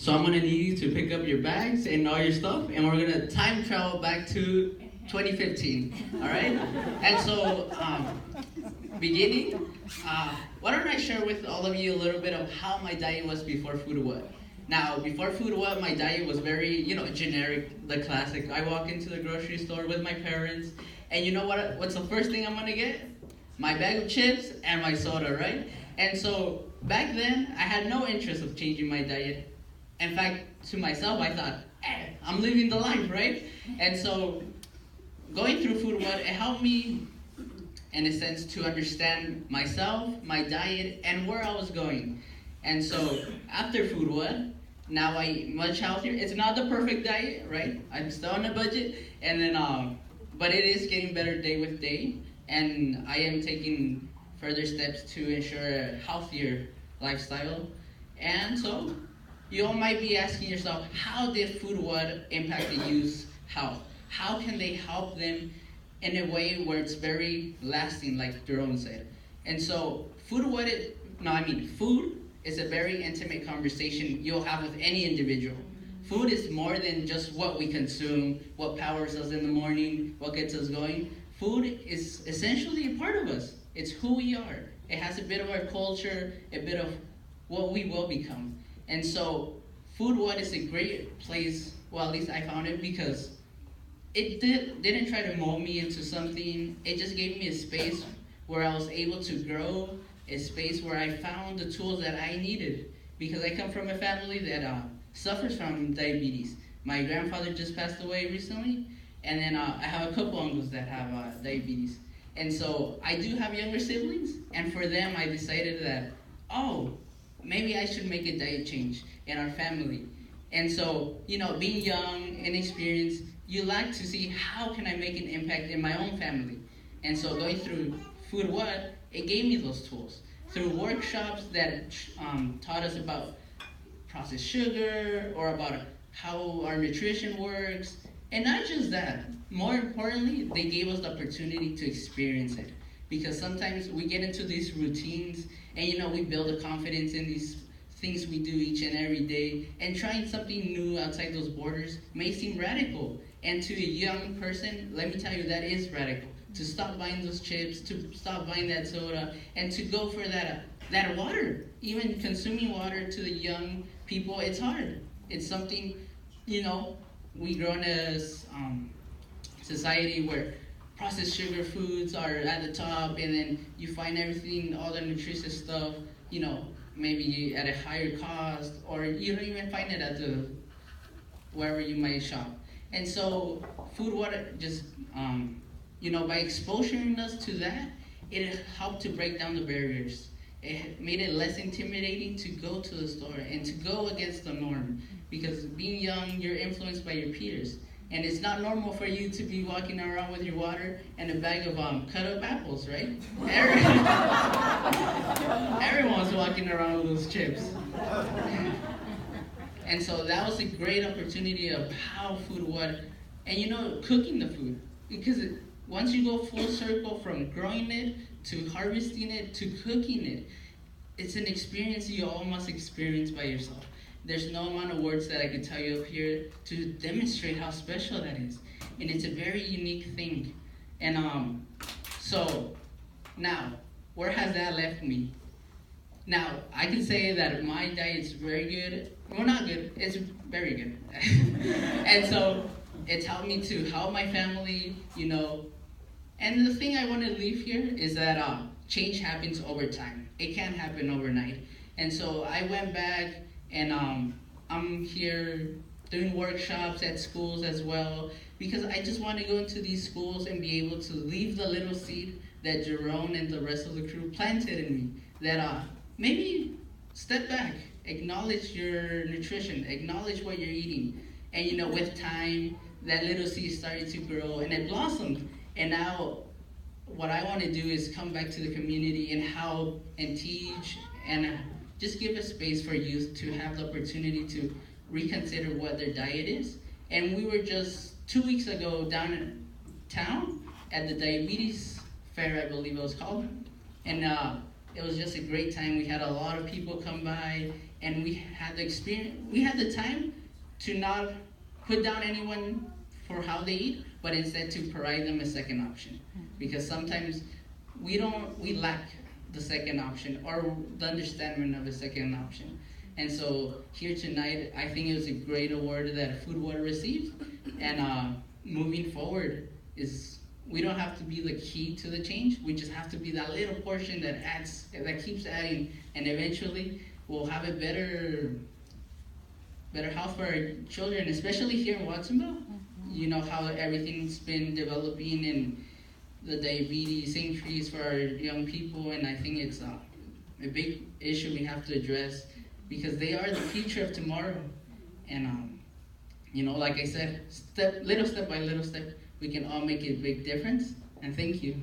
So I'm gonna need you to pick up your bags and all your stuff, and we're gonna time travel back to 2015. All right? And so, beginning, why don't I share with all of you a little bit of how my diet was before Food What? Now, before Food What, my diet was very, generic, the classic. I walk into the grocery store with my parents, and you know what? What's the first thing I'm gonna get? My bag of chips and my soda, right? And so back then, I had no interest of changing my diet. In fact, to myself, I thought, I'm living the life, right? And so going through Food What, it helped me, in a sense, to understand myself, my diet, and where I was going. And so after Food What, now I eat much healthier. It's not the perfect diet, right? I'm still on a budget, and then but it is getting better day with day, and I am taking further steps to ensure a healthier lifestyle. And so you all might be asking yourself, how did Food What impact the youth's health? How can they help them in a way where it's very lasting, like Jerome said? And so food is a very intimate conversation you'll have with any individual. Food is more than just what we consume, what powers us in the morning, what gets us going. Food is essentially a part of us. It's who we are. It has a bit of our culture, a bit of what we will become. And so Food What is a great place, well, at least I found it, because it didn't try to mold me into something. It just gave me a space where I was able to grow, a space where I found the tools that I needed, because I come from a family that suffers from diabetes. My grandfather just passed away recently, and then I have a couple uncles that have diabetes. And so I do have younger siblings, and for them I decided that, maybe I should make a diet change in our family. And so, being young, inexperienced, you like to see how can I make an impact in my own family. And so going through Food What, it gave me those tools. Through workshops that taught us about processed sugar, or about how our nutrition works. And not just that, more importantly, they gave us the opportunity to experience it. Because sometimes we get into these routines, and we build a confidence in these things we do each and every day, and trying something new outside those borders may seem radical. And to a young person, let me tell you, that is radical. To stop buying those chips, to stop buying that soda, and to go for that water. Even consuming water to the young people, it's hard. It's something, we grow in a society where processed sugar foods are at the top, and then you find everything, all the nutritious stuff, maybe at a higher cost, or you don't even find it at wherever you might shop. And so Food What just, by exposing us to that, it helped to break down the barriers. It made it less intimidating to go to the store and to go against the norm. Because being young, you're influenced by your peers. And it's not normal for you to be walking around with your water and a bag of cut up apples, right? Everyone's walking around with those chips. And so that was a great opportunity of how Food What, and cooking the food. Because once you go full circle from growing it, to harvesting it, to cooking it, it's an experience you all must experience by yourself. There's no amount of words that I could tell you up here to demonstrate how special that is. And it's a very unique thing. And so now, where has that left me? Now, I can say that my diet's very good. Well, not good, it's very good. And so it's helped me to help my family, And the thing I want to leave here is that change happens over time. It can't happen overnight. And so I went back, and I'm here doing workshops at schools as well, because I just want to go into these schools and be able to leave the little seed that Jerome and the rest of the crew planted in me. That maybe step back, acknowledge your nutrition, acknowledge what you're eating. And with time, that little seed started to grow and it blossomed. And now what I want to do is come back to the community and help and teach and just give a space for youth to have the opportunity to reconsider what their diet is. And we were just 2 weeks ago down in town at the diabetes fair, I believe it was called. And It was just a great time. We had a lot of people come by, and we had the experience. We had the time to not put down anyone for how they eat, but instead to provide them a second option. Because sometimes we lack the second option or the understanding of a second option. And so here tonight, I think it was a great award that Food Water received. And moving forward we don't have to be the key to the change. We just have to be that little portion that keeps adding, and eventually we'll have a better health for our children, especially here in Watsonville. You know how everything's been developing and the diabetes increase for our young people, and I think it's a big issue we have to address because they are the future of tomorrow. And like I said, step by little step, we can all make a big difference. And thank you.